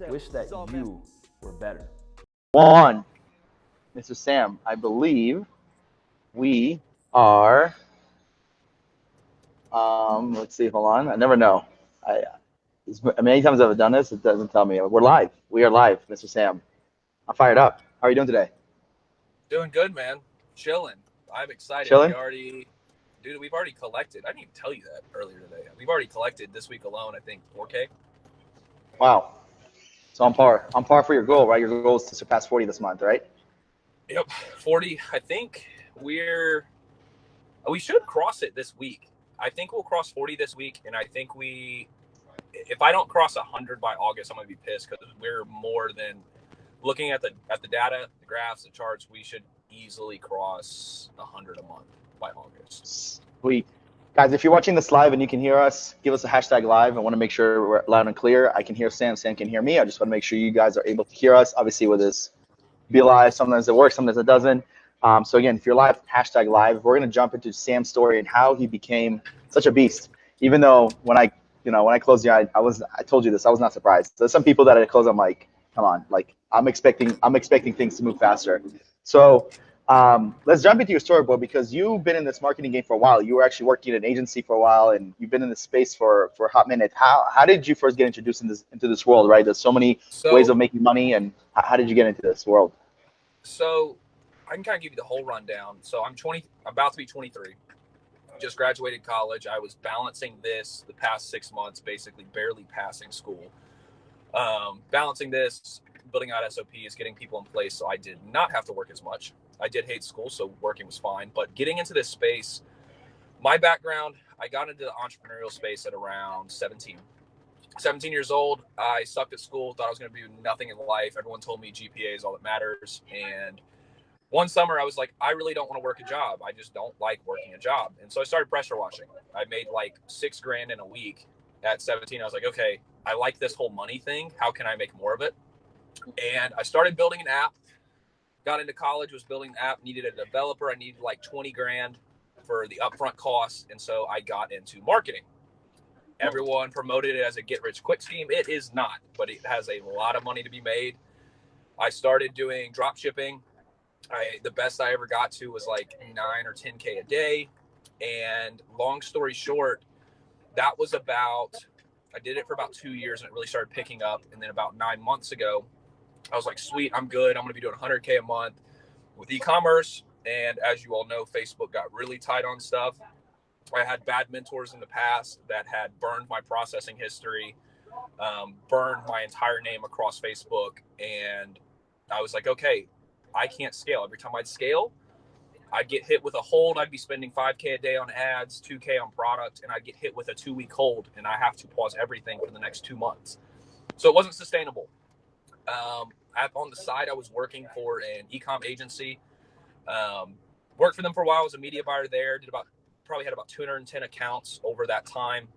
Wish that you were better. One, Mr. Sam, I believe we are. Let's see. Hold on. I never know. As many times I've done this, it doesn't tell me. We're live. We are live, Mr. Sam. I'm fired up. How are you doing today? Doing good, man. Chilling. I'm excited. Chilling? We've already collected. I didn't even tell you that earlier today. We've already collected this week alone, I think, 4K. Wow. So I'm par. I'm par for your goal, right? Your goal is to surpass 40 this month, right? Yep, 40. I think we should cross it this week. I think we'll cross 40 this week, and I think if I don't cross 100 by August, I'm gonna be pissed because we're more than looking at the data, the graphs, the charts. We should easily cross 100 a month by August. Sweet. Guys, if you're watching this live and you can hear us, give us a hashtag live. I want to make sure we're loud and clear. I can hear Sam. Sam can hear me. I just want to make sure you guys are able to hear us. Obviously, with this be live, sometimes it works, sometimes it doesn't. So again, if you're live, hashtag live. We're going to jump into Sam's story and how he became such a beast. Even though when I closed the eye, I told you this, I was not surprised. There's some people that I close, I'm like, come on, like I'm expecting things to move faster. So let's jump into your story, bro, because you've been in this marketing game for a while. You were actually working at an agency for a while, and you've been in this space for a hot minute. How did you first get introduced into this world, right? There's so many ways of making money, and how did you get into this world? So I can kind of give you the whole rundown. So I'm about to be 23. Just graduated college. I was balancing this the past 6 months, basically barely passing school. Balancing this, building out SOPs, getting people in place so I did not have to work as much. I did hate school, so working was fine. But getting into this space, my background, I got into the entrepreneurial space at around 17. 17 years old, I sucked at school, thought I was going to do nothing in life. Everyone told me GPA is all that matters. And one summer I was like, I really don't want to work a job. I just don't like working a job. And so I started pressure washing. I made like $6,000 in a week at 17. I was like, okay, I like this whole money thing. How can I make more of it? And I started building an app. Got into college, was building an app, needed a developer. I needed like $20,000 for the upfront costs. And so I got into marketing. Everyone promoted it as a get-rich-quick scheme. It is not, but it has a lot of money to be made. I started doing drop shipping. The best I ever got to was like 9 or 10K a day. And long story short, I did it for about 2 years and it really started picking up. And then about 9 months ago, I was like, sweet, I'm good. I'm going to be doing 100K a month with e-commerce. And as you all know, Facebook got really tight on stuff. I had bad mentors in the past that had burned my processing history, burned my entire name across Facebook. And I was like, okay, I can't scale. Every time I'd scale, I'd get hit with a hold. I'd be spending 5K a day on ads, 2K on product, and I'd get hit with a 2-week hold. And I have to pause everything for the next 2 months. So it wasn't sustainable. On the side, I was working for an e-com agency. Worked for them for a while. I was a media buyer there. Probably had about 210 accounts over that time.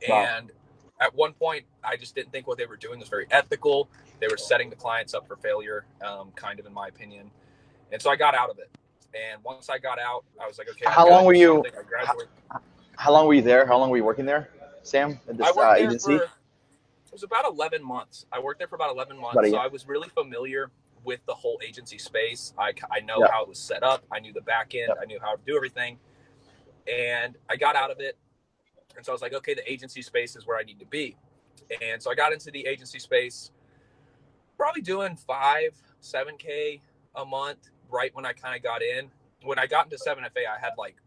Wow. And at one point, I just didn't think what they were doing was very ethical. They were setting the clients up for failure, kind of in my opinion. And so I got out of it. And once I got out, I was like, okay. How long were you? How long were you there? How long were you working there, Sam? At this agency? It was about 11 months. I worked there for about 11 months. So I was really familiar with the whole agency space. I know how it was set up. I knew the back end. I knew how to do everything. And I got out of it. And so I was like, okay, the agency space is where I need to be. And so I got into the agency space, probably doing 7K a month right when I kind of got in. When I got into 7FA, I had like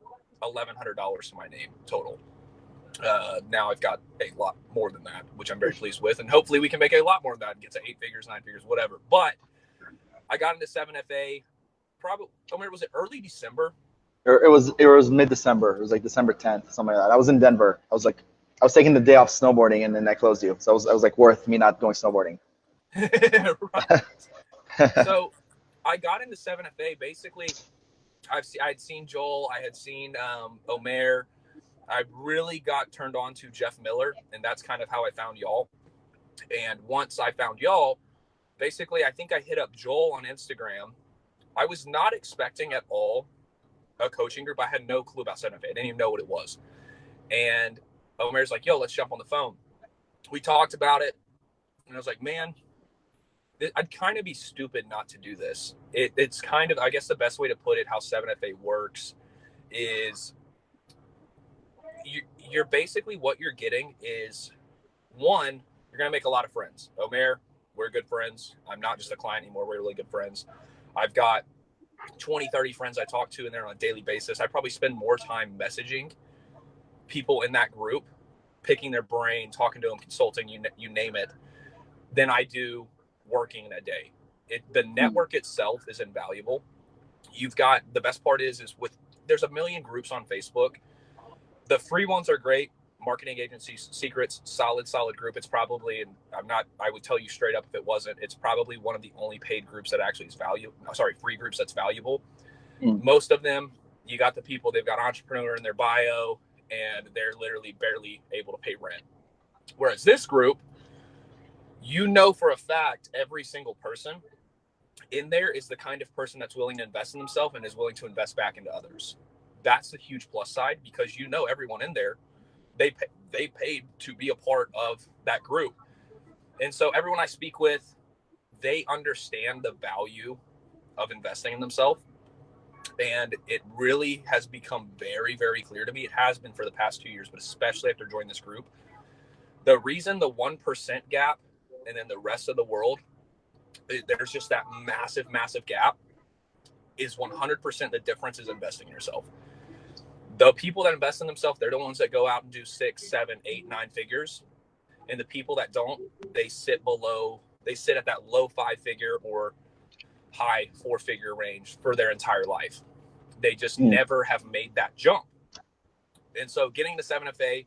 $1,100 to my name total. Now I've got a lot more than that, which I'm very pleased with. And hopefully we can make a lot more than that and get to 8 figures, 9 figures, whatever. But I got into 7FA probably, Omer, was it early December? It was mid-December. It was like December 10th, something like that. I was in Denver. I was taking the day off snowboarding, and then I closed you. So I was like, worth me not going snowboarding. Right. So I got into 7FA. Basically, I had seen Joel. I had seen Omer. I really got turned on to Jeff Miller, and that's kind of how I found y'all. And once I found y'all, basically, I think I hit up Joel on Instagram. I was not expecting at all a coaching group. I had no clue about 7FA. I didn't even know what it was. And Omer's like, yo, let's jump on the phone. We talked about it. And I was like, man, I'd kind of be stupid not to do this. It's kind of, I guess the best way to put it, how 7FA works is you're basically, what you're getting is, one, you're going to make a lot of friends. Omer, we're good friends. I'm not just a client anymore. We're really good friends. I've got 20, 30 friends I talk to in there on a daily basis. I probably spend more time messaging people in that group, picking their brain, talking to them, consulting, you name it, than I do working in a day. The network itself is invaluable. You've got, the best part is there's a million groups on Facebook. The free ones are great. Marketing Agencies Secrets, solid group. It's probably, and I would tell you straight up if it wasn't, it's probably one of the only paid groups that actually is free groups that's valuable. Most of them, you got the people, they've got entrepreneur in their bio and they're literally barely able to pay rent. Whereas this group, for a fact, every single person in there is the kind of person that's willing to invest in themselves and is willing to invest back into others. That's the huge plus side, because everyone in there, they paid to be a part of that group. And so everyone I speak with, they understand the value of investing in themselves. And it really has become very, very clear to me. It has been for the past 2 years, but especially after joining this group. The reason the 1% gap and then the rest of the world, there's just that massive, massive gap, is 100% the difference is investing in yourself. The people that invest in themselves, they're the ones that go out and do 6, 7, 8, 9 figures. And the people that don't, they sit at that low 5-figure or high 4-figure range for their entire life. They just never have made that jump. And so getting to 7FA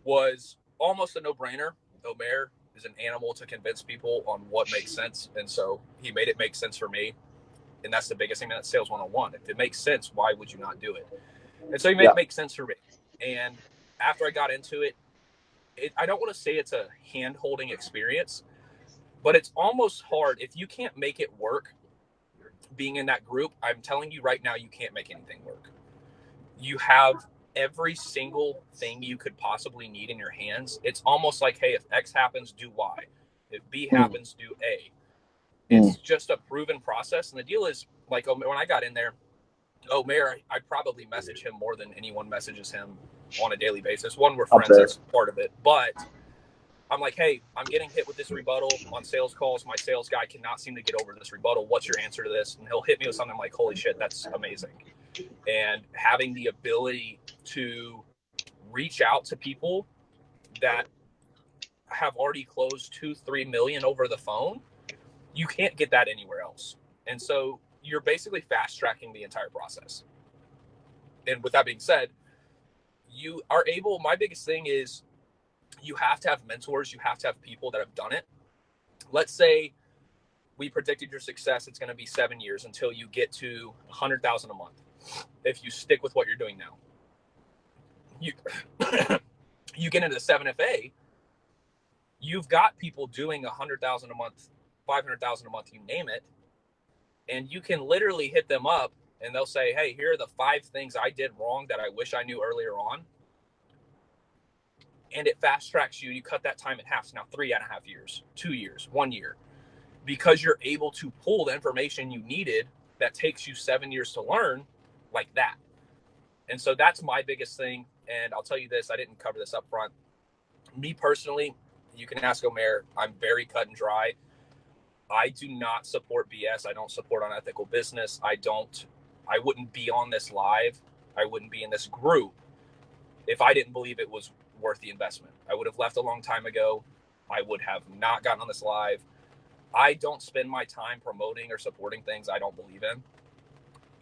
was almost a no-brainer. Omer is an animal to convince people on what makes sense. And so he made it make sense for me. And that's the biggest thing. That's sales 101. If it makes sense, why would you not do it? And so he made it make sense for me. And after I got into it, I don't want to say it's a hand-holding experience, but it's almost hard. If you can't make it work being in that group, I'm telling you right now, you can't make anything work. You have every single thing you could possibly need in your hands. It's almost like, hey, if X happens, do Y. If B happens, do A. It's just a proven process. And the deal is, like, when I got in there, Omer, I probably message him more than anyone messages him on a daily basis. One, we're friends, that's part of it. But I'm like, hey, I'm getting hit with this rebuttal on sales calls. My sales guy cannot seem to get over this rebuttal. What's your answer to this? And he'll hit me with something like, holy shit, that's amazing. And having the ability to reach out to people that have already closed 2-3 million over the phone, you can't get that anywhere else. And so you're basically fast tracking the entire process. And with that being said, you are able, my biggest thing is you have to have mentors. You have to have people that have done it. Let's say we predicted your success. It's going to be 7 years until you get to 100,000 a month. If you stick with what you're doing now, you get into the 7FA, you've got people doing 100,000 a month, 500,000 a month, you name it. And you can literally hit them up and they'll say, hey, here are the 5 things I did wrong that I wish I knew earlier on. And it fast tracks you. You cut that time in half. So now 3.5 years, 2 years, 1 year, because you're able to pull the information you needed that takes you 7 years to learn like that. And so that's my biggest thing. And I'll tell you this, I didn't cover this up front. Me personally, you can ask Omer, I'm very cut and dry. I do not support BS. I don't support unethical business. I wouldn't be on this live. I wouldn't be in this group if I didn't believe it was worth the investment. I would have left a long time ago. I would have not gotten on this live. I don't spend my time promoting or supporting things I don't believe in.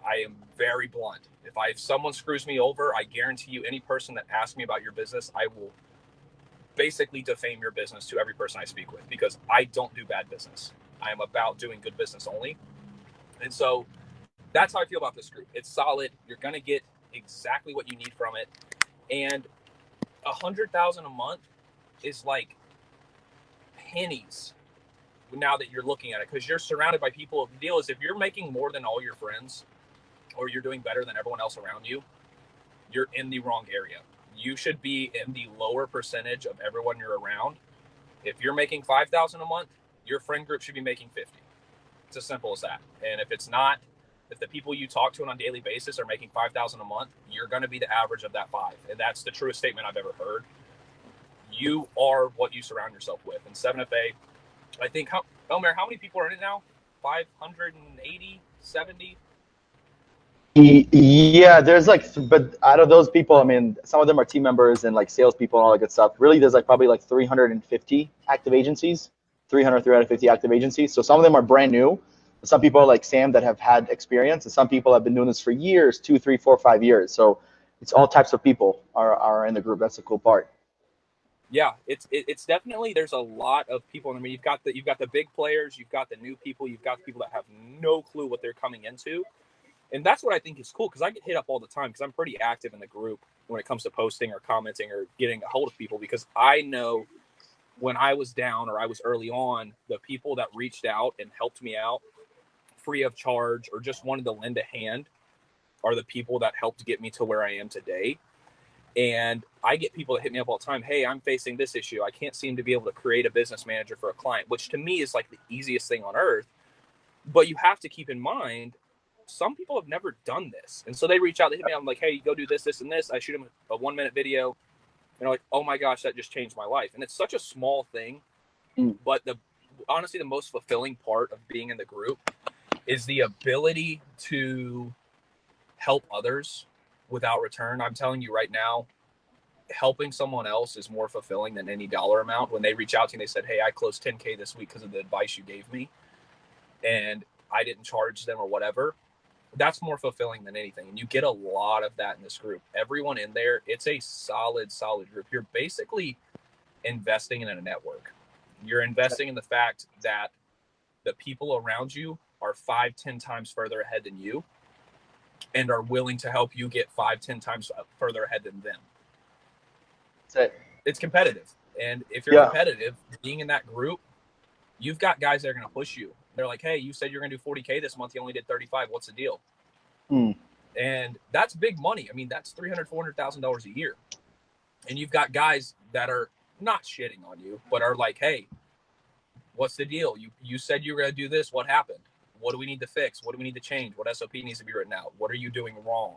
I am very blunt. If someone screws me over, I guarantee you any person that asks me about your business, I will basically defame your business to every person I speak with, because I don't do bad business. I am about doing good business only. And so that's how I feel about this group. It's solid. You're going to get exactly what you need from it. And 100,000 a month is like pennies now that you're looking at it, because you're surrounded by people. The deal is, if you're making more than all your friends, or you're doing better than everyone else around you, you're in the wrong area. You should be in the lower percentage of everyone you're around. If you're making 5,000 a month, your friend group should be making 50. It's as simple as that. And if it's not, if the people you talk to on a daily basis are making 5,000 a month, you're going to be the average of that 5. And that's the truest statement I've ever heard. You are what you surround yourself with. And 7FA, I think, Omer, how many people are in it now? 580, 70? Yeah, there's like, but out of those people, I mean, some of them are team members and like salespeople and all that good stuff. Really, there's like probably like 350 active agencies, 350 active agencies. So some of them are brand new. Some people are like Sam that have had experience, and some people have been doing this for years, 2, 3, 4, 5 years. So it's all types of people are in the group. That's the cool part. Yeah, it's definitely, there's a lot of people. I mean, you've got the big players, you've got the new people, you've got the people that have no clue what they're coming into. And that's what I think is cool, because I get hit up all the time because I'm pretty active in the group when it comes to posting or commenting or getting a hold of people, because I know when I was down or I was early on, the people that reached out and helped me out free of charge or just wanted to lend a hand are the people that helped get me to where I am today. And I get people that hit me up all the time. Hey, I'm facing this issue. I can't seem to be able to create a business manager for a client, which to me is like the easiest thing on earth. But you have to keep in mind, some people have never done this. And so they reach out, they hit me up, I'm like, hey, go do this, this, and this. I shoot them a 1-minute video. And they're like, oh my gosh, that just changed my life. And it's such a small thing. But honestly, the most fulfilling part of being in the group is the ability to help others without return. I'm telling you right now, helping someone else is more fulfilling than any dollar amount. When they reach out to me, they said, hey, I closed 10K this week because of the advice you gave me, and I didn't charge them or whatever. That's more fulfilling than anything. And you get a lot of that in this group. Everyone in there, it's a solid group. You're basically investing in a network. You're investing in the fact that the people around you are 5-10 times further ahead than you and are willing to help you get 5-10 times further ahead than them. That's it. It's competitive. And if you're competitive, being in that group, you've got guys that are going to push you. They're like, hey, you said you're going to do 40K this month. You only did 35. What's the deal? And that's big money. I mean, that's $300,000, $400,000 a year. And you've got guys that are not shitting on you, but are like, hey, what's the deal? You said you were going to do this. What happened? What do we need to fix? What do we need to change? What SOP needs to be written out? What are you doing wrong?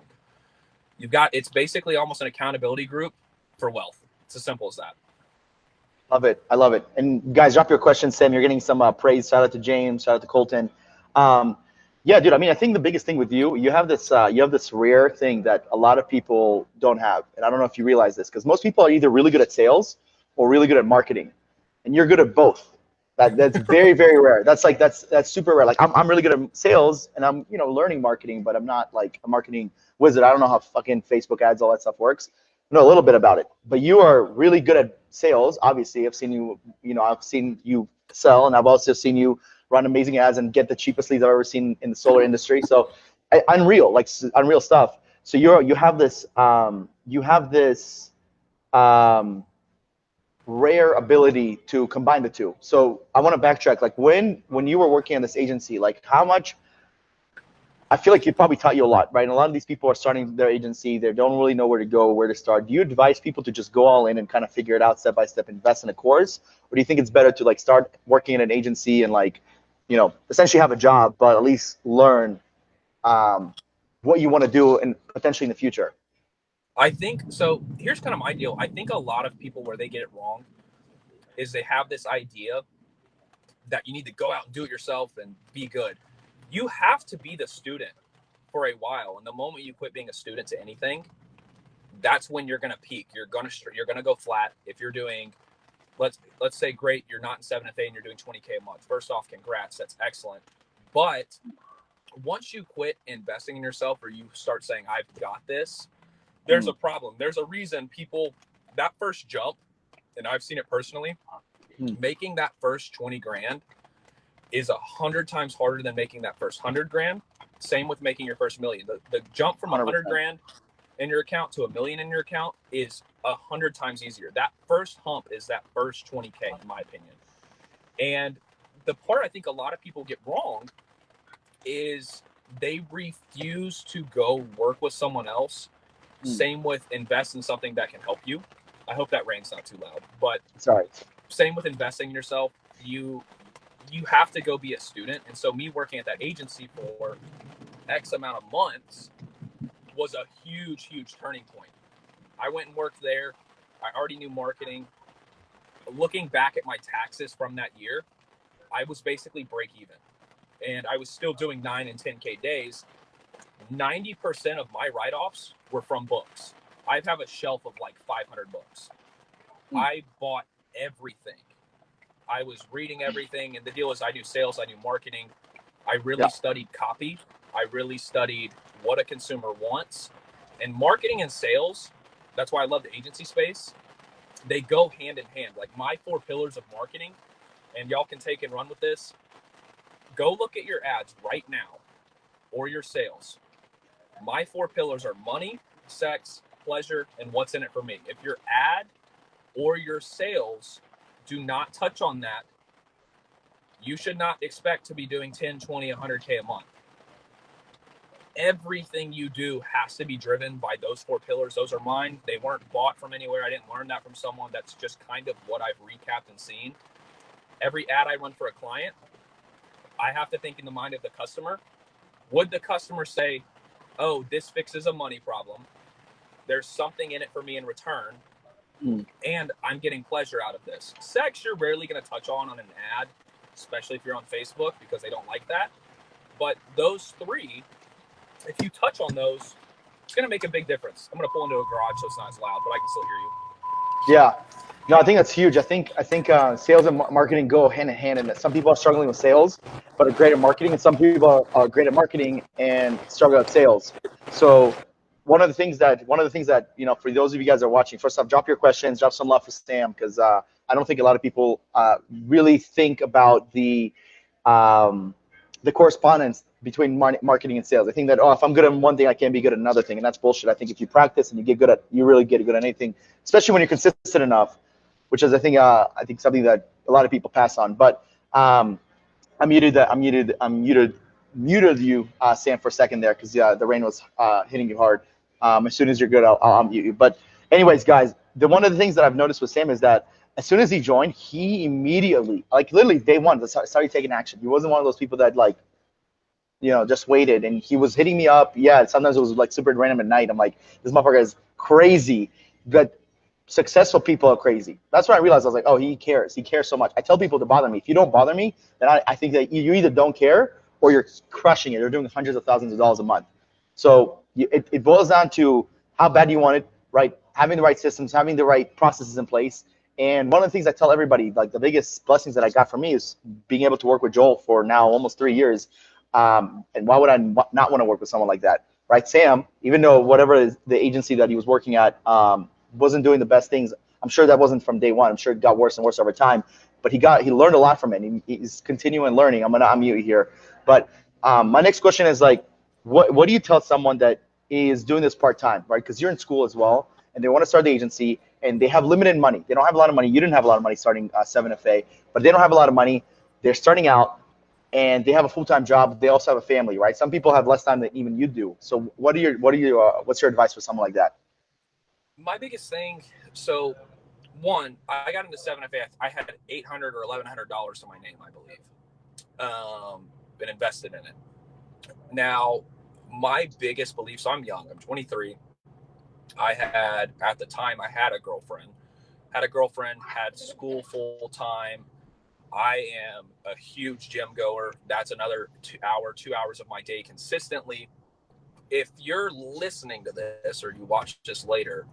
It's basically almost an accountability group for wealth. It's as simple as that. Love it. I love it. And guys, drop your questions, Sam. You're getting some praise. Shout out to James. Shout out to Colton. Yeah, dude. I mean, I think the biggest thing with you have this rare thing that a lot of people don't have. And I don't know if you realize this, because most people are either really good at sales or really good at marketing, and you're good at both. That's very, very rare. That's super rare. Like I'm really good at sales, and I'm learning marketing, but I'm not like a marketing wizard. I don't know how fucking Facebook ads, all that stuff works. I know a little bit about it, but you are really good at sales. Obviously, I've seen you sell, and I've also seen you run amazing ads and get the cheapest leads I've ever seen in the solar industry. So unreal stuff. So you have this rare ability to combine the two. So I want to backtrack. Like when you were working on this agency, like how much, I feel like it probably taught you a lot, right? And a lot of these people are starting their agency. They don't really know where to go, where to start. Do you advise people to just go all in and kind of figure it out step by step, invest in a course? Or do you think it's better to like start working in an agency and like, essentially have a job, but at least learn what you want to do and potentially in the future? I think, so here's kind of my deal. I think a lot of people, where they get it wrong is they have this idea that you need to go out and do it yourself and be good. You have to be the student for a while. And the moment you quit being a student to anything, that's when you're going to peak. You're going to go flat. If you're doing, let's say, great, you're not in 7FA and you're doing 20K a month. First off, congrats. That's excellent. But once you quit investing in yourself, or you start saying, I've got this, there's a problem. There's a reason people, that first jump, and I've seen it personally, making that first 20 grand is 100 times harder than making that first 100 grand. Same with making your first million. The jump from 100 grand in your account to $1 million in your account is 100 times easier. That first hump is that first 20K, in my opinion. And the part I think a lot of people get wrong is they refuse to go work with someone else Same with invest in something that can help you. I hope that rain's not too loud, but sorry. Same with investing in yourself. You have to go be a student. And so me working at that agency for X amount of months was a huge, huge turning point. I went and worked there. I already knew marketing. Looking back at my taxes from that year, I was basically break even. And I was still doing 9 and 10K days. 90% of my write-offs were from books. I have a shelf of like 500 books. I bought everything. I was reading everything. And the deal is I do sales, I do marketing. I really studied copy. I really studied what a consumer wants. And marketing and sales, that's why I love the agency space. They go hand in hand. Like my 4 pillars of marketing, and y'all can take and run with this. Go look at your ads right now or your sales. My 4 pillars are money, sex, pleasure, and what's in it for me. If your ad or your sales do not touch on that, you should not expect to be doing 10, 20, 100K a month. Everything you do has to be driven by those 4 pillars. Those are mine. They weren't bought from anywhere. I didn't learn that from someone. That's just kind of what I've recapped and seen. Every ad I run for a client, I have to think in the mind of the customer. Would the customer say, oh, this fixes a money problem. There's something in it for me in return. And I'm getting pleasure out of this. Sex, you're rarely going to touch on an ad, especially if you're on Facebook, because they don't like that. But those 3, if you touch on those, it's going to make a big difference. I'm going to pull into a garage so it's not as loud, but I can still hear you. Yeah. No, I think that's huge. I think sales and marketing go hand in hand, and some people are struggling with sales but are great at marketing, and some people are great at marketing and struggle at sales. So one of the things that for those of you guys that are watching, first off, drop your questions, drop some love for Sam, because I don't think a lot of people really think about the correspondence between marketing and sales. I think that, if I'm good at one thing, I can't be good at another thing, and that's bullshit. I think if you practice and you really get good at anything, especially when you're consistent enough, which is I think something that a lot of people pass on. But I muted you, Sam, for a second there, because the rain was hitting you hard. As soon as you're good, I'll mute you. But anyways, guys, one of the things that I've noticed with Sam is that as soon as he joined, he immediately, like literally day one, started taking action. He wasn't one of those people that just waited, and he was hitting me up. Yeah, sometimes it was like super random at night. I'm like, this motherfucker is crazy. But successful people are crazy. That's when I realized. I was like, oh, he cares. He cares so much. I tell people to bother me. If you don't bother me, then I think that you either don't care or you're crushing it. You're doing hundreds of thousands of dollars a month. So it boils down to how bad you want it, right? Having the right systems, having the right processes in place. And one of the things I tell everybody, like the biggest blessings that I got from me is being able to work with Joel for now almost 3 years. And why would I not want to work with someone like that, right? Sam, even though whatever the agency that he was working at wasn't doing the best things, I'm sure that wasn't from day one. I'm sure it got worse and worse over time. But he learned a lot from it. He's continuing learning. I'm gonna unmute you here. But my next question is like, what do you tell someone that is doing this part-time, right? Because you're in school as well, and they want to start the agency, and they have limited money. They don't have a lot of money. You didn't have a lot of money starting 7FA, but they don't have a lot of money. They're starting out, and they have a full-time job. They also have a family, right? Some people have less time than even you do. So what's your advice for someone like that? My biggest thing, so one, I got into 7FA. I had $800 or $1,100 to my name, I believe, been invested in it. Now, my biggest belief, so I'm young, I'm 23. At the time, I had a girlfriend, had school full time. I am a huge gym goer. That's another 2 hours of my day consistently. If you're listening to this or you watch this later,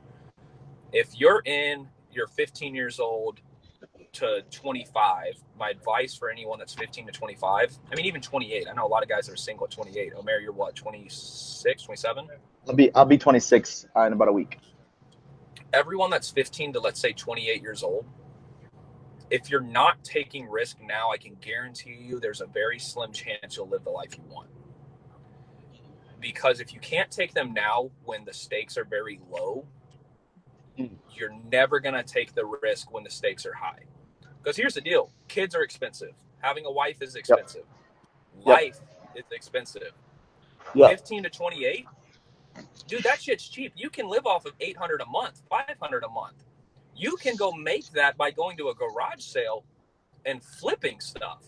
if you're you're 15 years old to 25, my advice for anyone that's 15 to 25, I mean, even 28, I know a lot of guys that are single at 28. Omer, you're what, 26, 27? I'll be 26 in about a week. Everyone that's 15 to, let's say, 28 years old, if you're not taking risk now, I can guarantee you there's a very slim chance you'll live the life you want. Because if you can't take them now when the stakes are very low, you're never going to take the risk when the stakes are high. Because here's the deal. Kids are expensive. Having a wife is expensive. Yep. Life is expensive. Yep. 15 to 28, Dude, that shit's cheap. You can live off of $800 a month, $500 a month. You can go make that by going to a garage sale and flipping stuff.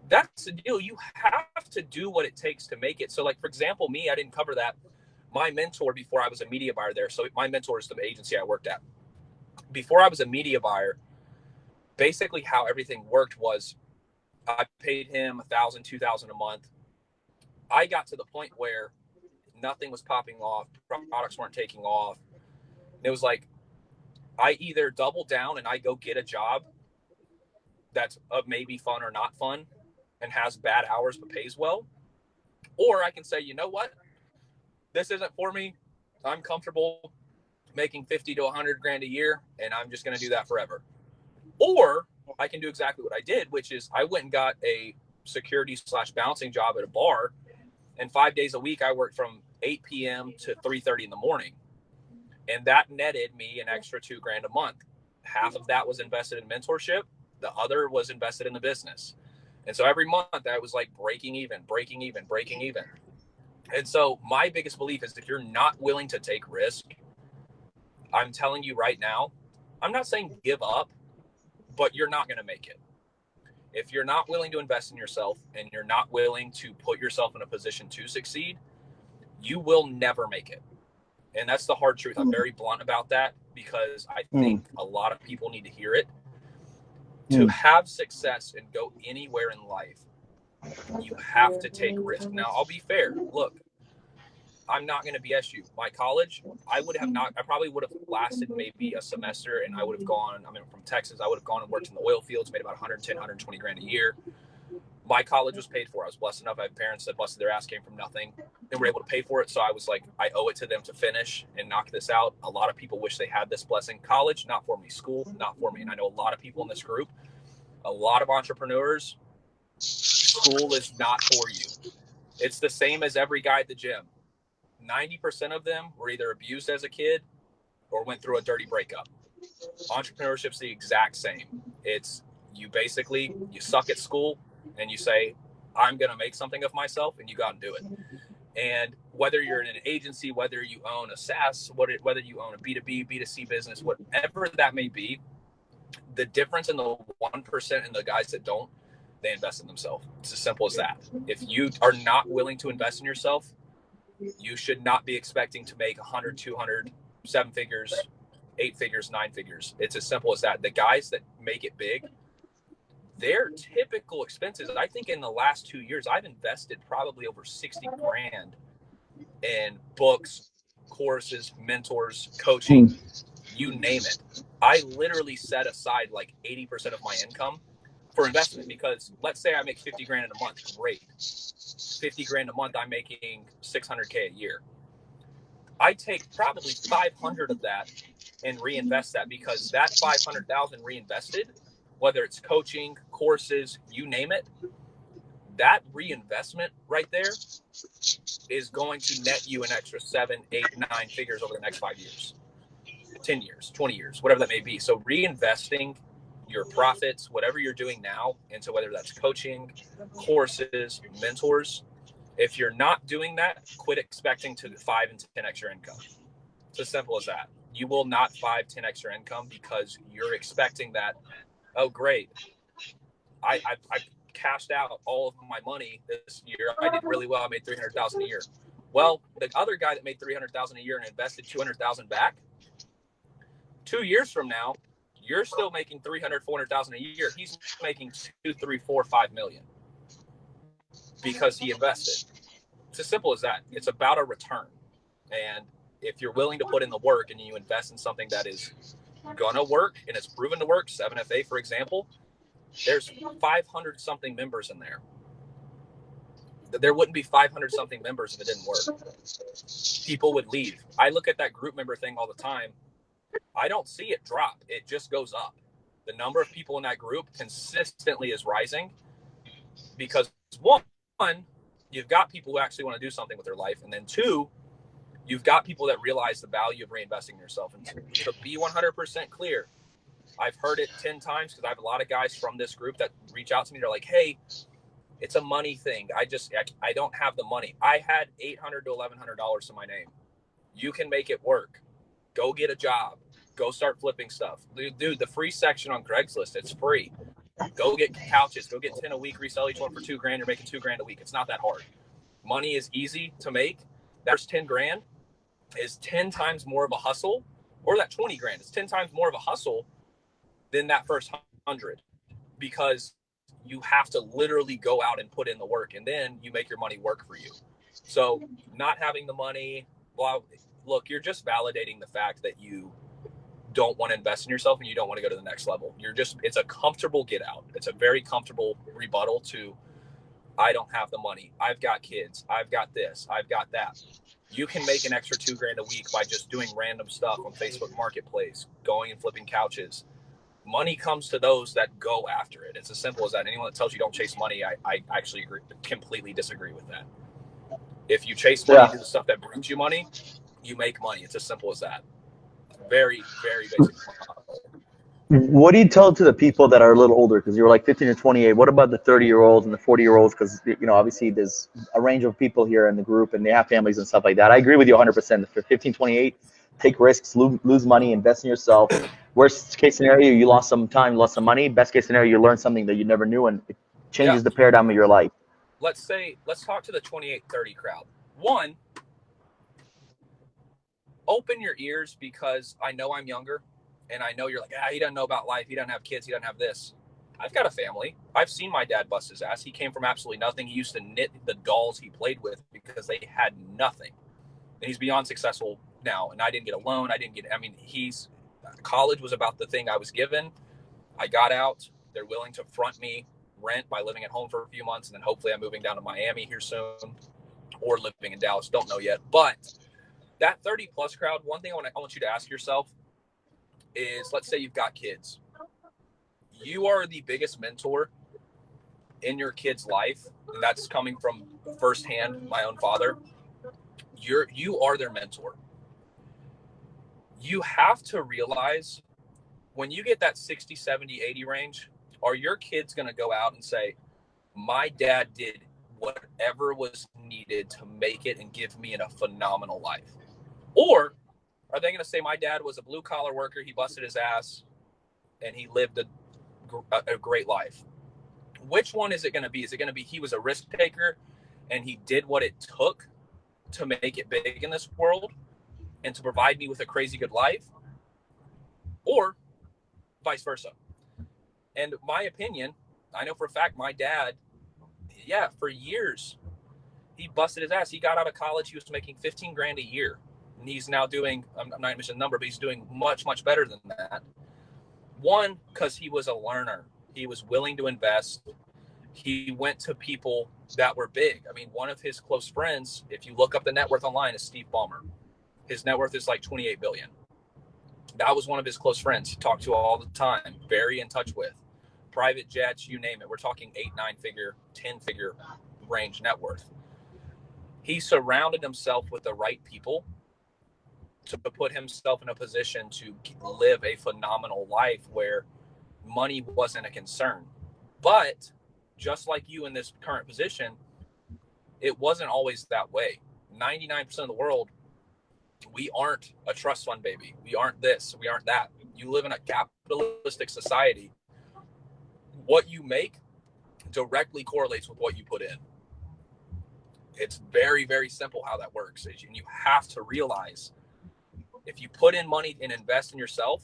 That's the deal. You have to do what it takes to make it. So, like, for example, me, I didn't cover that. My mentor, before I was a media buyer there, so my mentor is the agency I worked at. Before I was a media buyer, basically how everything worked was I paid him $1,000, $2,000 a month. I got to the point where nothing was popping off, products weren't taking off. And it was like, I either double down and I go get a job that's maybe fun or not fun and has bad hours but pays well, or I can say, you know what, this isn't for me. I'm comfortable making 50 to 100 grand a year, and I'm just going to do that forever. Or I can do exactly what I did, which is I went and got a security/bouncing job at a bar, and 5 days a week I worked from 8 p.m. to 3:30 in the morning, and that netted me an extra $2,000 a month. Half of that was invested in mentorship, the other was invested in the business. And so every month I was like breaking even. And so my biggest belief is if you're not willing to take risk, I'm telling you right now, I'm not saying give up, but you're not going to make it. If you're not willing to invest in yourself and you're not willing to put yourself in a position to succeed, you will never make it. And that's the hard truth. I'm very blunt about that because I think a lot of people need to hear it. To have success and go anywhere in life, you have to take risk. Now, I'll be fair. Look, I'm not going to BS you. My college, I probably would have lasted maybe a semester, and I would have gone, I'm from Texas, I would have gone and worked in the oil fields, made about 110, 120 grand a year. My college was paid for. I was blessed enough. I had parents that busted their ass, came from nothing, and were able to pay for it. So I was like, I owe it to them to finish and knock this out. A lot of people wish they had this blessing. College, not for me. School, not for me. And I know a lot of people in this group, a lot of entrepreneurs, school is not for you. It's the same as every guy at the gym. 90% of them were either abused as a kid or went through a dirty breakup. Entrepreneurship's the exact same. It's you suck at school and you say, I'm going to make something of myself, and you got to do it. And whether you're in an agency, whether you own a SaaS, whether you own a B2B, B2C business, whatever that may be, the difference in the 1% and the guys that don't, they invest in themselves. It's as simple as that. If you are not willing to invest in yourself, you should not be expecting to make 100, 200, 7 figures, 8 figures, 9 figures. It's as simple as that. The guys that make it big, their typical expenses, I think in the last 2 years, I've invested probably over 60 grand in books, courses, mentors, coaching, you name it. I literally set aside like 80% of my income for investment, because let's say I make 50 grand in a month. Great. 50 grand a month, I'm making 600K a year. I take probably 500 of that and reinvest that, because that 500,000 reinvested, whether it's coaching, courses, you name it, that reinvestment right there is going to net you an extra 7, 8, 9 figures over the next 5 years, 10 years, 20 years, whatever that may be. So reinvesting your profits, whatever you're doing now, into whether that's coaching, courses, mentors, if you're not doing that, quit expecting to 5 and 10x your income. It's as simple as that. You will not 5, 10x your income because you're expecting that, oh, great, I cashed out all of my money this year. I did really well. I made $300,000 a year. Well, the other guy that made $300,000 a year and invested $200,000 back, 2 years from now, you're still making $300,000, $400,000 a year. He's making 2, 3, 4, 5 million because he invested. It's as simple as that. It's about a return. And if you're willing to put in the work and you invest in something that is gonna work and it's proven to work, 7FA, for example, there's 500 something members in there. There wouldn't be 500 something members if it didn't work. People would leave. I look at that group member thing all the time. I don't see it drop. It just goes up. The number of people in that group consistently is rising because, one, you've got people who actually want to do something with their life. And then 2, you've got people that realize the value of reinvesting in yourself. And to be 100% clear, I've heard it 10 times because I have a lot of guys from this group that reach out to me. They're like, hey, It's a money thing. I don't have the money. I had $800 to $1,100 to my name. You can make it work. Go get a job. Go start flipping stuff. Dude, the free section on Craigslist, it's free. Go get couches. Go get 10 a week. Resell each one for $2,000. You're making $2,000 a week. It's not that hard. Money is easy to make. That first 10 grand is 10 times more of a hustle, or that 20 grand is 10 times more of a hustle than that first 100, because you have to literally go out and put in the work, and then you make your money work for you. So not having the money, well, look, you're just validating the fact that you don't want to invest in yourself and you don't want to go to the next level. It's a comfortable get out. It's a very comfortable rebuttal to, I don't have the money. I've got kids. I've got this. I've got that. You can make an extra $2,000 a week by just doing random stuff on Facebook Marketplace, going and flipping couches. Money comes to those that go after it. It's as simple as that. Anyone that tells you don't chase money, I actually completely disagree with that. If you chase money, do the stuff that brings you money, you make money. It's as simple as that. Very, very basic. What do you tell to the people that are a little older? Because you were like 15 or 28. What about the 30-year-olds and the 40-year-olds? Because, you know, obviously there's a range of people here in the group and they have families and stuff like that. I agree with you 100%. For 15, 28, take risks, lose money, invest in yourself. Worst case scenario, you lost some time, lost some money. Best case scenario, you learn something that you never knew, and it changes the paradigm of your life. Let's talk to the 28, 30 crowd. One, open your ears, because I know I'm younger, and I know you're like, he doesn't know about life. He doesn't have kids. He doesn't have this. I've got a family. I've seen my dad bust his ass. He came from absolutely nothing. He used to knit the dolls he played with because they had nothing. And he's beyond successful now. And I didn't get a loan. College was about the thing I was given. I got out. They're willing to front me rent by living at home for a few months. And then hopefully I'm moving down to Miami here soon, or living in Dallas. Don't know yet. But that 30 plus crowd, one thing I want you to ask yourself is, let's say you've got kids. You are the biggest mentor in your kid's life. And that's coming from firsthand, my own father. You are their mentor. You have to realize, when you get that 60, 70, 80 range, are your kids going to go out and say, my dad did whatever was needed to make it and give me a phenomenal life? Or are they going to say, my dad was a blue collar worker, he busted his ass, and he lived a great life? Which one is it going to be? Is it going to be, he was a risk taker and he did what it took to make it big in this world and to provide me with a crazy good life? Or vice versa? And my opinion, I know for a fact, my dad, for years, he busted his ass. He got out of college. He was making $15,000 a year. And he's now doing, I'm not going to mention the number, but he's doing much, much better than that. One, because he was a learner. He was willing to invest. He went to people that were big. I mean, one of his close friends, if you look up the net worth online, is Steve Ballmer. His net worth is like $28 billion. That was one of his close friends he talked to all the time, very in touch with. Private jets, you name it. We're talking 8, 9-figure, 10-figure range net worth. He surrounded himself with the right people to put himself in a position to live a phenomenal life where money wasn't a concern. But just like you in this current position, it wasn't always that way. 99% of the world, we aren't a trust fund baby. We aren't this, we aren't that. You live in a capitalistic society. What you make directly correlates with what you put in. It's very, very simple how that works. And you have to realize, if you put in money and invest in yourself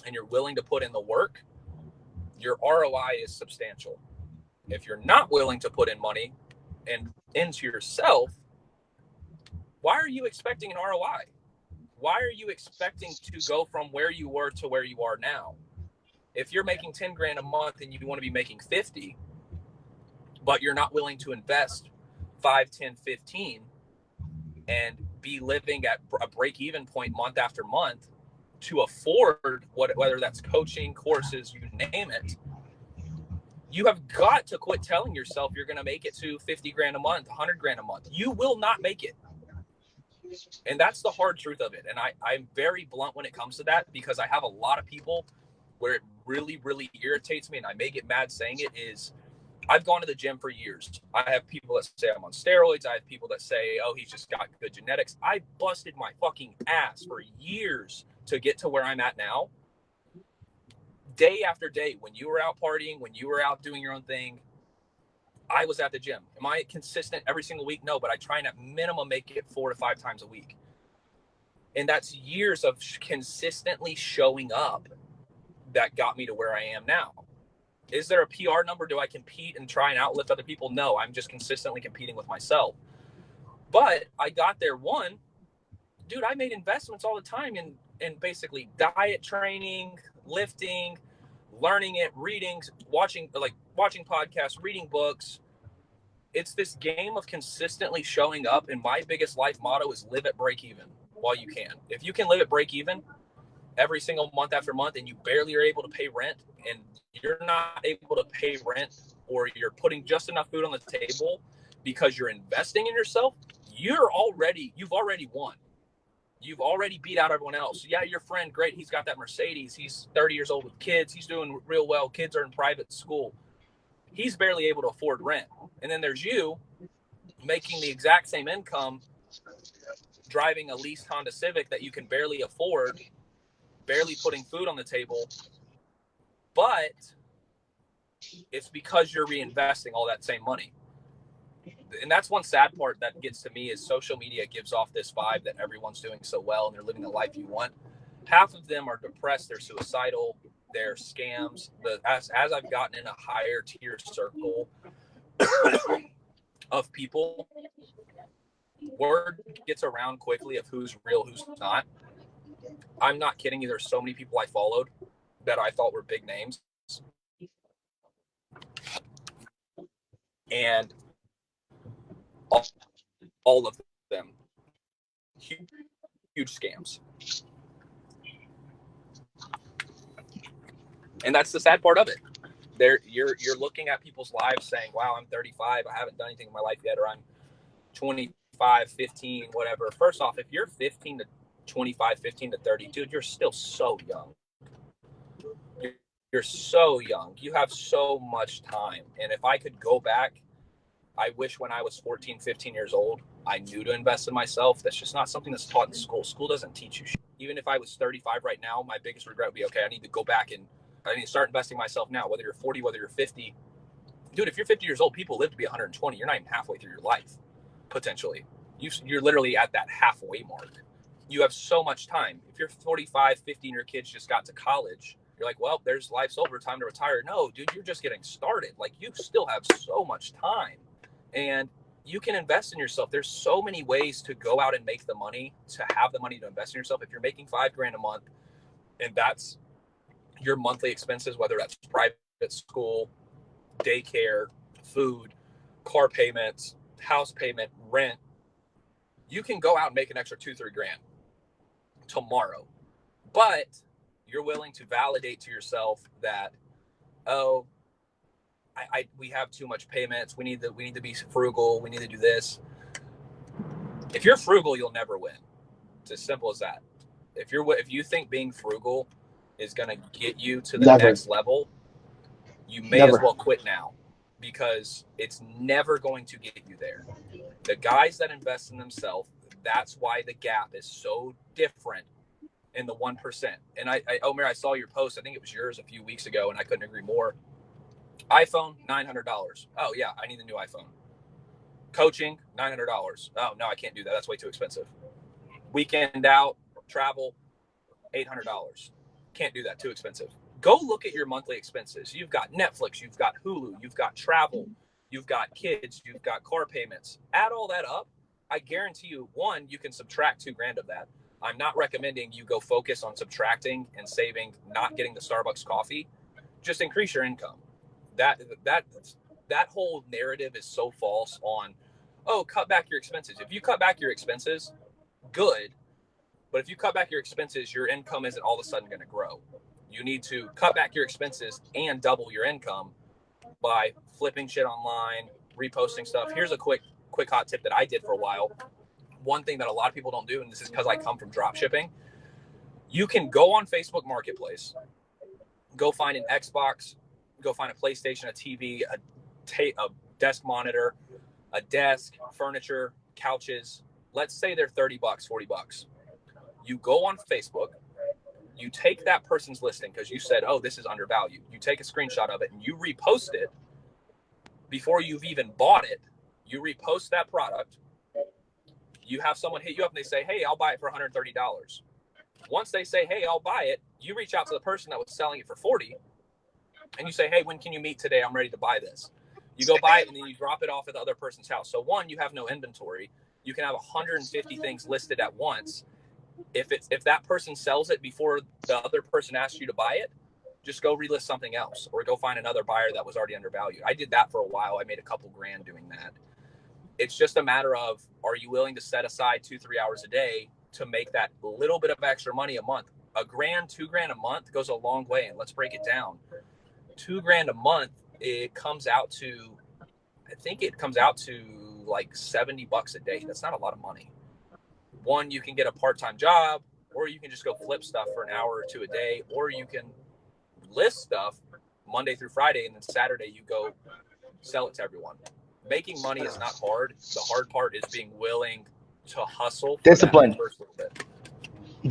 and you're willing to put in the work, your ROI is substantial. If you're not willing to put in money and into yourself, why are you expecting an ROI? Why are you expecting to go from where you were to where you are now? If you're making $10,000 a month and you want to be making 50, but you're not willing to invest 5, 10, 15 and be living at a break-even point month after month to afford whether that's coaching, courses, you name it, you have got to quit telling yourself you're going to make it to 50 grand a month, 100 grand a month. You will not make it. And that's the hard truth of it. And I'm very blunt when it comes to that, because I have a lot of people where it really, really irritates me, and I may get mad saying it, is I've gone to the gym for years. I have people that say I'm on steroids. I have people that say, oh, he's just got good genetics. I busted my fucking ass for years to get to where I'm at now. Day after day, when you were out partying, when you were out doing your own thing, I was at the gym. Am I consistent every single week? No, but I try and at minimum make it 4 to 5 times a week. And that's years of consistently showing up that got me to where I am now. Is there a PR number? Do I compete and try and outlift other people? No, I'm just consistently competing with myself. But I got there. One, dude, I made investments all the time in basically diet training, lifting, learning it, reading, watching podcasts, reading books. It's this game of consistently showing up. And my biggest life motto is live at break even while you can. If you can live at break even every single month after month and you barely are able to pay rent and you're not able to pay rent or you're putting just enough food on the table because you're investing in yourself, you've already won. You've already beat out everyone else. Yeah, your friend, great. He's got that Mercedes. He's 30 years old with kids. He's doing real well. Kids are in private school. He's barely able to afford rent. And then there's you making the exact same income, driving a leased Honda Civic that you can barely afford, barely putting food on the table. But it's because you're reinvesting all that same money. And that's one sad part that gets to me is social media gives off this vibe that everyone's doing so well and they're living the life you want. Half of them are depressed, they're suicidal, they're scams. As I've gotten in a higher tier circle of people, word gets around quickly of who's real, who's not. I'm not kidding you. There's so many people I followed that I thought were big names. And all of them, huge scams. And that's the sad part of it. You're looking at people's lives saying, wow, I'm 35. I haven't done anything in my life yet. Or I'm 25, 15, whatever. First off, if you're 15 to 25, 15 to 30, dude, you're still so young. You're so young. You have so much time. And if I could go back, I wish when I was 14, 15 years old, I knew to invest in myself. That's just not something that's taught in school. School doesn't teach you shit. Even if I was 35 right now, my biggest regret would be, okay, I need to go back and I need to start investing in myself now, whether you're 40, whether you're 50. Dude, if you're 50 years old, people live to be 120. You're not even halfway through your life, potentially. You're literally at that halfway mark. You have so much time. If you're 45, 50 and your kids just got to college, you're like, well, there's life's over, time to retire. No, dude, you're just getting started. Like, you still have so much time. And you can invest in yourself. There's so many ways to go out and make the money, to have the money to invest in yourself. If you're making $5,000 a month and that's your monthly expenses, whether that's private school, daycare, food, car payments, house payment, rent, you can go out and make an extra $2-3 grand tomorrow. But you're willing to validate to yourself that, oh, we have too much payments. We need to be frugal. We need to do this. If you're frugal, you'll never win. It's as simple as that. If you think being frugal is going to get you to the next level, you may as well quit now, because it's never going to get you there. The guys that invest in themselves, that's why the gap is so different in the 1%. And Omer, I saw your post. I think it was yours a few weeks ago, and I couldn't agree more. iPhone, $900. Oh yeah, I need a new iPhone. Coaching, $900. Oh no, I can't do that. That's way too expensive. Weekend out, travel, $800. Can't do that. Too expensive. Go look at your monthly expenses. You've got Netflix, you've got Hulu, you've got travel, you've got kids, you've got car payments. Add all that up. I guarantee you, one, you can subtract $2,000 of that. I'm not recommending you go focus on subtracting and saving, not getting the Starbucks coffee. Just increase your income. That whole narrative is so false on, oh, cut back your expenses. If you cut back your expenses, good. But if you cut back your expenses, your income isn't all of a sudden going to grow. You need to cut back your expenses and double your income by flipping shit online, reposting stuff. Here's a quick hot tip that I did for a while. One thing that a lot of people don't do, and this is because I come from drop shipping, you can go on Facebook Marketplace, go find an Xbox, go find a PlayStation, a TV, a desk monitor, a desk, furniture, couches. Let's say they're $30, $40. You go on Facebook, you take that person's listing because you said, oh, this is undervalued. You take a screenshot of it and you repost it before you've even bought it. You repost that product. You have someone hit you up and they say, hey, I'll buy it for $130. Once they say, hey, I'll buy it, you reach out to the person that was selling it for $40 and you say, hey, when can you meet today? I'm ready to buy this. You go buy it and then you drop it off at the other person's house. So one, you have no inventory. You can have 150 things listed at once. If that person sells it before the other person asks you to buy it, just go relist something else or go find another buyer that was already undervalued. I did that for a while. I made a couple grand doing that. It's just a matter of, are you willing to set aside 2-3 hours a day to make that little bit of extra money a month? $1,000, $2,000 a month goes a long way. And let's break it down. $2,000 a month, it comes out to, I think it comes out to like $70 a day. That's not a lot of money. One, you can get a part-time job, or you can just go flip stuff for an hour or two a day, or you can list stuff Monday through Friday, and then Saturday you go sell it to everyone. Making money is not hard. The hard part is being willing to hustle. Discipline. That first little bit.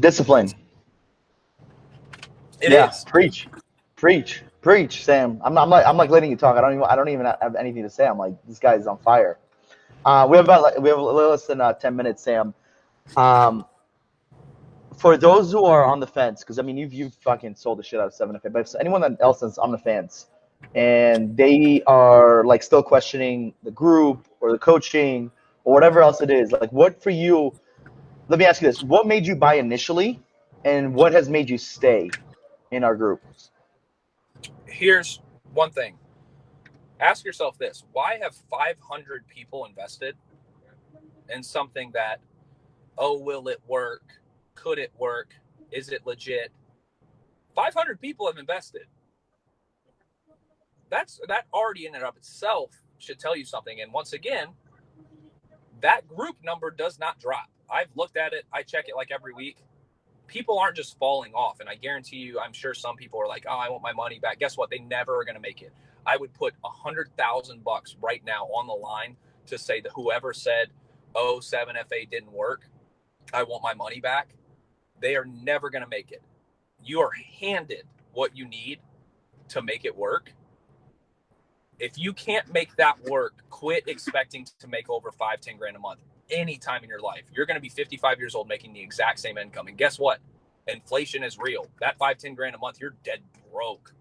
Discipline. It is. Preach, Sam. I'm like letting you talk. I don't even have anything to say. I'm like, this guy's on fire. We have a little less than 10 minutes, Sam. For those who are on the fence, because I mean, you've fucking sold the shit out of 7FA, but if anyone else that's on the fence and they are like still questioning the group or the coaching or whatever else it is, like what for you? Let me ask you this: what made you buy initially, and what has made you stay in our group? Here's one thing. Ask yourself this: why have 500 people invested in something that, oh, will it work? Could it work? Is it legit? 500 people have invested. That already in and of itself should tell you something. And once again, that group number does not drop. I've looked at it. I check it like every week. People aren't just falling off. And I guarantee you, I'm sure some people are like, oh, I want my money back. Guess what? They never are going to make it. I would put $100,000 right now on the line to say that whoever said, oh, 7FA didn't work, I want my money back. They are never going to make it. You are handed what you need to make it work. If you can't make that work, quit expecting to make over $5-10 grand a month anytime in your life. You're going to be 55 years old making the exact same income. And guess what? Inflation is real. That 5-10 grand a month, you're dead broke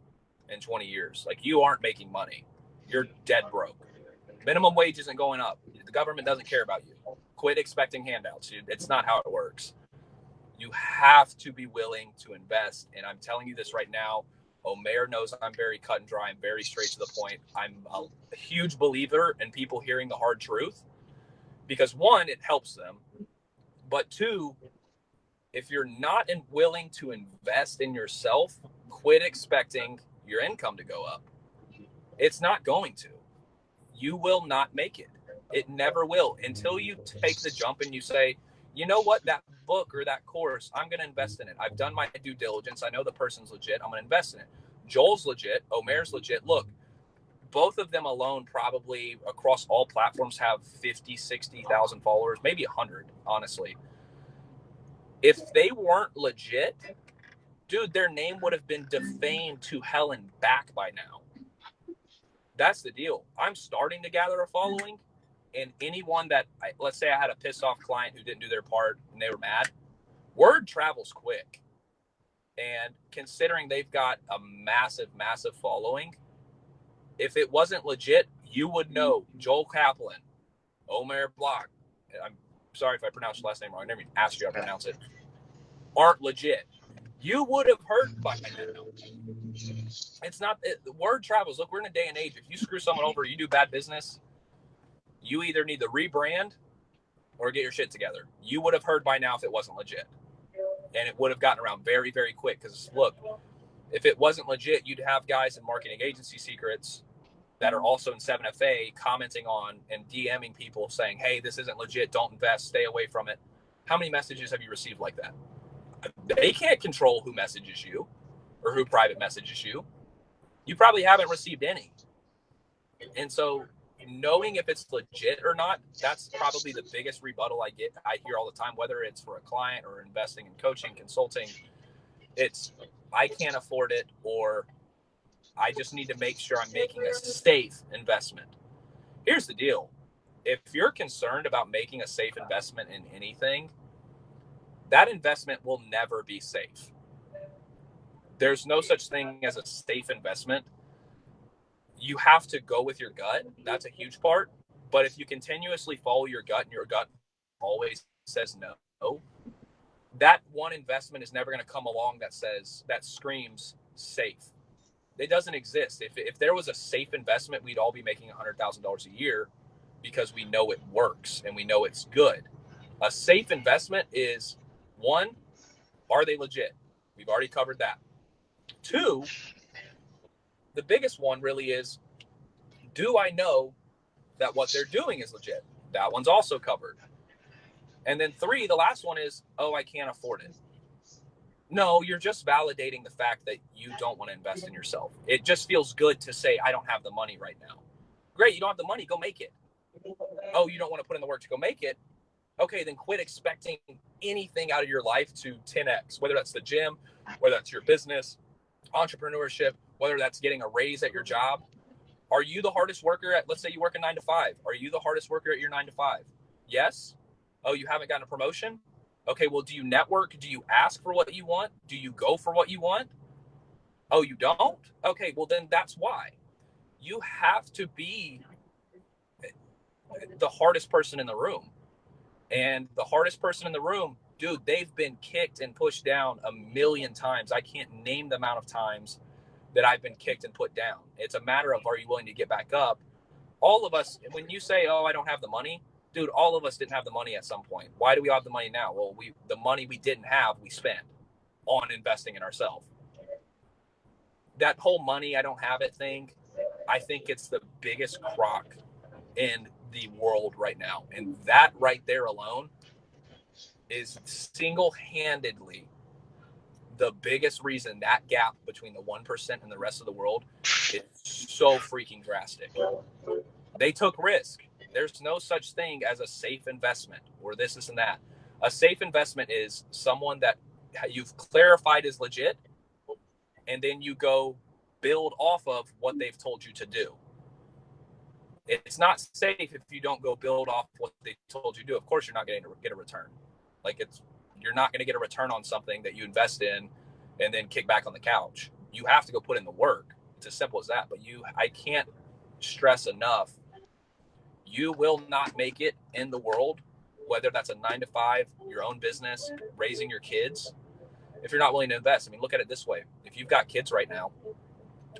in 20 years. Like, you aren't making money. You're dead broke. Minimum wage isn't going up. The government doesn't care about you. Quit expecting handouts. It's not how it works. You have to be willing to invest. And I'm telling you this right now. Omer knows I'm very cut and dry. I'm very straight to the point. I'm a huge believer in people hearing the hard truth because, one, it helps them. But two, if you're not willing to invest in yourself, quit expecting your income to go up. It's not going to. You will not make it. It never will until you take the jump and you say, you know what, that book or that course, I'm going to invest in it. I've done my due diligence. I know the person's legit. I'm going to invest in it. Joel's legit. Omer's legit. Look, both of them alone probably across all platforms have 50, 60,000 followers, maybe 100, honestly. If they weren't legit, dude, their name would have been defamed to hell and back by now. That's the deal. I'm starting to gather a following. And anyone that, let's say I had a pissed off client who didn't do their part and they were mad, word travels quick. And considering they've got a massive, massive following, if it wasn't legit, you would know Joel Kaplan, Omer Bloch, I'm sorry if I pronounced your last name wrong, I never even asked you how to pronounce it, aren't legit. You would have heard by now. It's not, the word travels. Look, we're in a day and age. If you screw someone over, you do bad business, you either need to rebrand or get your shit together. You would have heard by now if it wasn't legit. And it would have gotten around very, very quick. Because, look, if it wasn't legit, you'd have guys in marketing agency secrets that are also in 7FA commenting on and DMing people saying, hey, this isn't legit. Don't invest. Stay away from it. How many messages have you received like that? They can't control who messages you or who private messages you. You probably haven't received any. And so knowing if it's legit or not, that's probably the biggest rebuttal I hear all the time, whether it's for a client or investing in coaching, consulting. It's, I can't afford it, or I just need to make sure I'm making a safe investment. Here's the deal. If you're concerned about making a safe investment in anything, that investment will never be safe. There's no such thing as a safe investment. You have to go with your gut. That's a huge part. But if you continuously follow your gut and your gut always says no, that one investment is never going to come along that screams safe. It doesn't exist. If there was a safe investment, we'd all be making $100,000 a year because we know it works and we know it's good. A safe investment is, one, are they legit? We've already covered that. Two, the biggest one really is, do I know that what they're doing is legit? That one's also covered. And then three, the last one is, oh, I can't afford it. No, you're just validating the fact that you don't want to invest in yourself. It just feels good to say, I don't have the money right now. Great, you don't have the money, go make it. Oh, you don't want to put in the work to go make it? Okay, then quit expecting anything out of your life to 10x, whether that's the gym, whether that's your business, entrepreneurship, whether that's getting a raise at your job. Are you the hardest worker let's say you work a 9 to 5. Are you the hardest worker at your 9 to 5? Yes. Oh, you haven't gotten a promotion? Okay, well, do you network? Do you ask for what you want? Do you go for what you want? Oh, you don't? Okay, well, then that's why. You have to be the hardest person in the room. And the hardest person in the room, dude, they've been kicked and pushed down a million times. I can't name the amount of times that I've been kicked and put down. It's a matter of, are you willing to get back up? All of us, when you say, oh, I don't have the money, dude, all of us didn't have the money at some point. Why do we have the money now? Well, the money we didn't have, we spent on investing in ourselves. That whole money, I don't have it thing, I think it's the biggest crock in the world right now. And that right there alone is single-handedly the biggest reason that gap between the 1% and the rest of the world is so freaking drastic. They took risk. There's no such thing as a safe investment or this and that. A safe investment is someone that you've clarified is legit, and then you go build off of what they've told you to do. It's not safe if you don't go build off what they told you to do. Of course, you're not going to get a return. You're not going to get a return on something that you invest in and then kick back on the couch. You have to go put in the work. It's as simple as that. But I can't stress enough, you will not make it in the world, whether that's a 9 to 5, your own business, raising your kids, if you're not willing to invest. I mean, look at it this way. If you've got kids right now,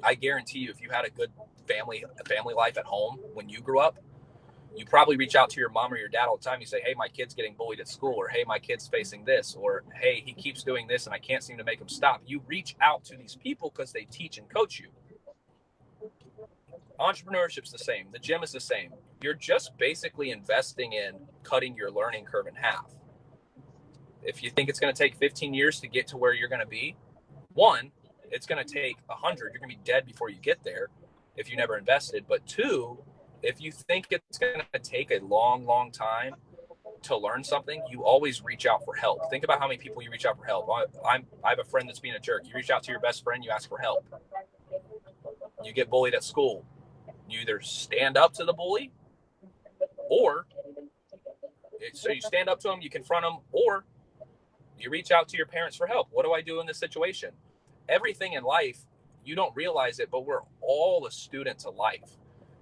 I guarantee you, if you had a good family life at home when you grew up, you probably reach out to your mom or your dad all the time. You say, hey, my kid's getting bullied at school, or hey, my kid's facing this, or hey, he keeps doing this and I can't seem to make him stop. You reach out to these people because they teach and coach you. Entrepreneurship's the same. The gym is the same. You're just basically investing in cutting your learning curve in half. If you think it's going to take 15 years to get to where you're going to be, one, it's going to take 100. You're going to be dead before you get there if you never invested. But two, if you think it's going to take a long, long time to learn something, you always reach out for help. Think about how many people you reach out for help. I have a friend that's being a jerk. You reach out to your best friend, you ask for help. You get bullied at school. You either stand up to the bully, or so you stand up to him, you confront him, or you reach out to your parents for help. What do I do in this situation? Everything in life, you don't realize it, but we're all a student to life.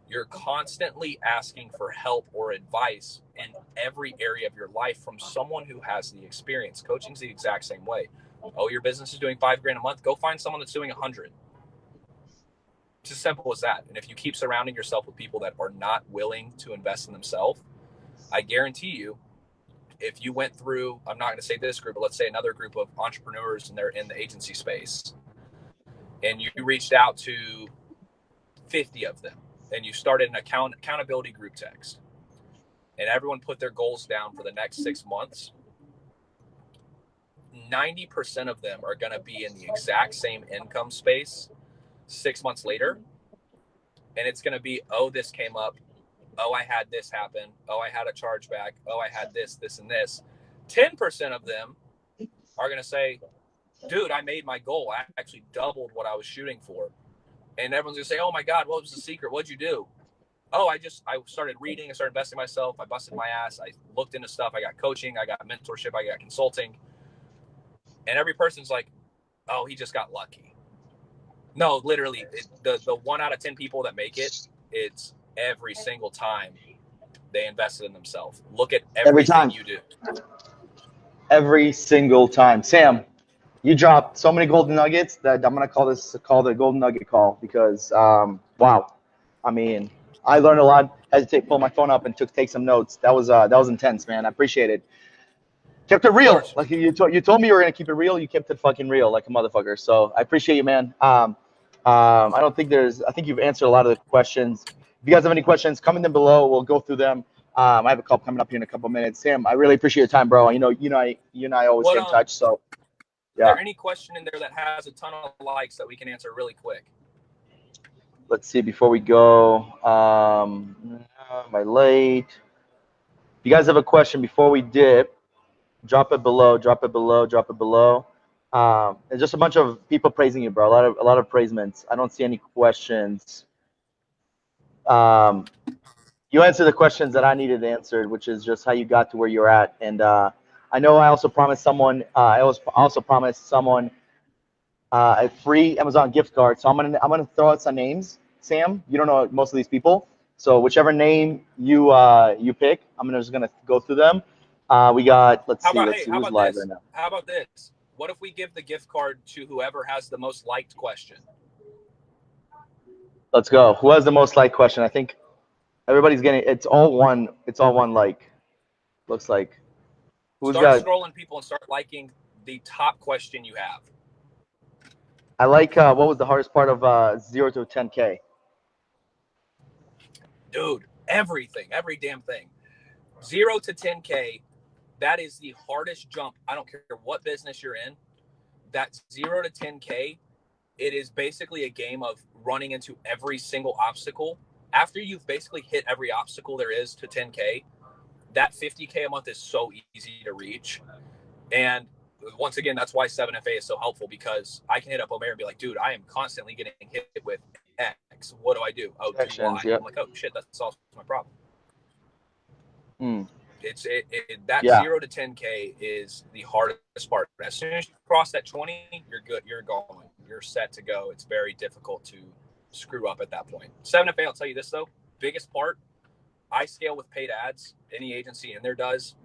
You're constantly asking for help or advice in every area of your life from someone who has the experience. Coaching's the exact same way. Oh, your business is doing $5,000 a month. Go find someone that's doing 100. It's as simple as that. And if you keep surrounding yourself with people that are not willing to invest in themselves, I guarantee you, if you went through, I'm not going to say this group, but let's say another group of entrepreneurs and they're in the agency space, and you reached out to 50 of them, and you started an accountability group text, and everyone put their goals down for the next 6 months, 90% of them are going to be in the exact same income space 6 months later, And it's going to be, oh, this came up. Oh, I had this happen. Oh, I had a chargeback. Oh, I had this, this, and this. 10% of them are going to say, dude, I made my goal. I actually doubled what I was shooting for. And everyone's going to say, oh my God, what was the secret? What'd you do? Oh, I started reading. I started investing myself. I busted my ass. I looked into stuff. I got coaching. I got mentorship. I got consulting. And every person's like, oh, he just got lucky. No, literally, the 1 out of 10 people that make it, it's every single time they invested in themselves. Look at everything you do. Every single time. Sam, you dropped so many golden nuggets that I'm going to call this call the golden nugget call because, wow. I mean, I learned a lot. Hesitate, pull my phone up and take some notes. That was intense, man. I appreciate it. Kept it real. Like you told me you were going to keep it real. You kept it fucking real like a motherfucker. So I appreciate you, man. I think you've answered a lot of the questions. If you guys have any questions, comment them below. We'll go through them. I have a call coming up here in a couple of minutes. Sam, I really appreciate your time, bro. You and I always stay in touch. So, yeah. Is there any question in there that has a ton of likes that we can answer really quick? Let's see before we go. Am I late? If you guys have a question before we dip, drop it below. Drop it below. Drop it below. There's just a bunch of people praising you, bro. A lot of praisements. I don't see any questions. You answered the questions that I needed answered, which is just how you got to where you're at. And I know I also promised someone. I also promised someone a free Amazon gift card. So I'm gonna throw out some names. Sam, you don't know most of these people, so whichever name you pick, I'm just gonna go through them. We got. Let's see who's live right now. How about this? What if we give the gift card to whoever has the most liked question? Let's go. Who has the most liked question? I think everybody's getting. It's all one like. Looks like. Start scrolling people and start liking the top question you have. I like. What was the hardest part of 0 to 10K? Dude, everything, every damn thing. 0 to 10K. That is the hardest jump. I don't care what business you're in. That 0 to 10K, it is basically a game of running into every single obstacle. After you've basically hit every obstacle there is to 10K, that 50K a month is so easy to reach. And once again, that's why 7FA is so helpful, because I can hit up Omer and be like, dude, I am constantly getting hit with X. What do I do? Oh, do Y. Yep. I'm like, oh, shit, that solves my problem. That 0 to 10K is the hardest part. As soon as you cross that 20, you're good. You're going. You're set to go. It's very difficult to screw up at that point. 7FA, I'll tell you this, though. Biggest part, I scale with paid ads. Any agency in there does.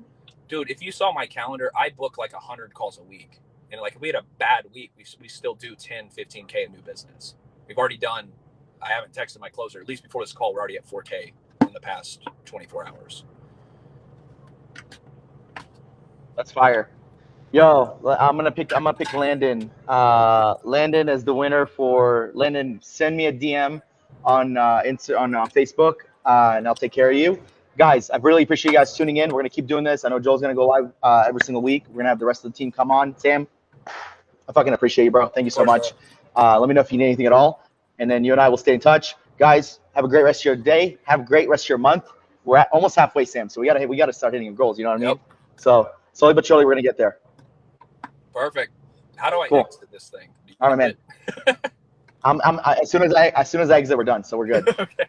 Dude, if you saw my calendar, I book like 100 calls a week. And like if we had a bad week, we still do 10, 15K in new business. We've already done, I haven't texted my closer. At least before this call, we're already at 4K in the past 24 hours. That's fire. Yo, I'm gonna pick Landon. Landon is the winner for Landon. Send me a DM on Facebook, and I'll take care of you. Guys, I really appreciate you guys tuning in. We're going to keep doing this. I know Joel's going to go live every single week. We're going to have the rest of the team come on. Sam, I fucking appreciate you, bro. Thank you so much. Let me know if you need anything at all. And then you and I will stay in touch. Guys, have a great rest of your day. Have a great rest of your month. We're at almost halfway, Sam. So we got to start hitting your goals. You know what I mean? So slowly but surely, we're going to get there. Perfect. How do I exit this thing? All right, man. As soon as I exit, we're done. So we're good. Okay.